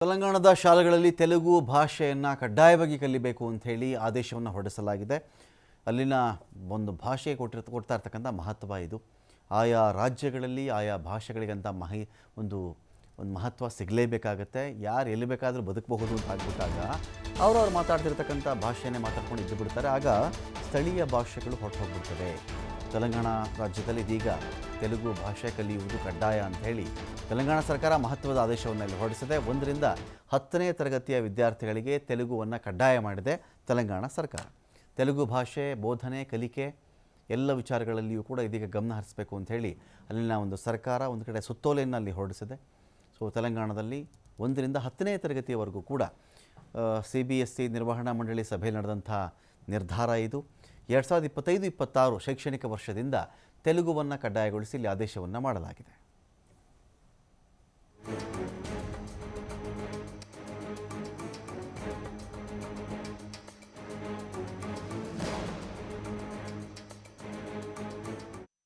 ತೆಲಂಗಾಣದ ಶಾಲೆಗಳಲ್ಲಿ ತೆಲುಗು ಭಾಷೆಯನ್ನು ಕಡ್ಡಾಯವಾಗಿ ಕಲಿಬೇಕು ಅಂತ ಹೇಳಿ ಆದೇಶವನ್ನು ಹೊರಡಿಸಲಾಗಿದೆ. ಅಲ್ಲಿನ ಒಂದು ಭಾಷೆ ಕೊಡ್ತಾ ಇರತಕ್ಕಂಥ ಮಹತ್ವ ಇದು. ಆಯಾ ರಾಜ್ಯಗಳಲ್ಲಿ ಆಯಾ ಭಾಷೆಗಳಿಗಂತ ಒಂದು ಮಹತ್ವ ಸಿಗಲೇಬೇಕಾಗತ್ತೆ. ಯಾರು ಎಲ್ಲಿ ಬೇಕಾದರೂ ಬದುಕಬಹುದು ಅಂತ ಆಗಬೇಕಾಗ ಅವ್ರವ್ರು ಮಾತಾಡ್ತಿರ್ತಕ್ಕಂಥ ಭಾಷೆನೇ ಮಾತಾಡ್ಕೊಂಡು ಇದ್ದು ಬಿಡ್ತಾರೆ. ಆಗ ಸ್ಥಳೀಯ ಭಾಷೆಗಳು ಹೊರಟು ಹೋಗ್ಬಿಡ್ತವೆ. ತೆಲಂಗಾಣ ರಾಜ್ಯದಲ್ಲಿ ಇದೀಗ ತೆಲುಗು ಭಾಷೆ ಕಲಿಯುವುದು ಕಡ್ಡಾಯ ಅಂತ ಹೇಳಿ ತೆಲಂಗಾಣ ಸರ್ಕಾರ ಮಹತ್ವದ ಆದೇಶವನ್ನು ಇಲ್ಲಿ ಹೊರಡಿಸಿದೆ. 1ರಿಂದ 10ನೇ ತರಗತಿಯ ವಿದ್ಯಾರ್ಥಿಗಳಿಗೆ ತೆಲುಗುವನ್ನು ಕಡ್ಡಾಯ ಮಾಡಿದೆ ತೆಲಂಗಾಣ ಸರ್ಕಾರ. ತೆಲುಗು ಭಾಷೆ ಬೋಧನೆ ಕಲಿಕೆ ಎಲ್ಲ ವಿಚಾರಗಳಲ್ಲಿಯೂ ಕೂಡ ಇದೀಗ ಗಮನ ಹರಿಸಬೇಕು ಅಂತ ಹೇಳಿ ಅಲ್ಲಿನ ಒಂದು ಸರ್ಕಾರ ಒಂದು ಕಡೆ ಸುತ್ತೋಲೆಯನ್ನು ಅಲ್ಲಿ ಹೊರಡಿಸಿದೆ. ಸೊ ತೆಲಂಗಾಣದಲ್ಲಿ 1ರಿಂದ 10ನೇ ತರಗತಿಯವರೆಗೂ ಕೂಡ CBSE ನಿರ್ವಹಣಾ ಮಂಡಳಿ ಸಭೆಯಲ್ಲಿ ನಡೆದಂಥ ನಿರ್ಧಾರ ಇದು. 2025-26 ಶೈಕ್ಷಣಿಕ ವರ್ಷದಿಂದ ತೆಲುಗುವನ್ನು ಕಡ್ಡಾಯಗೊಳಿಸಿ ಇಲ್ಲಿ ಆದೇಶವನ್ನು ಮಾಡಲಾಗಿದೆ.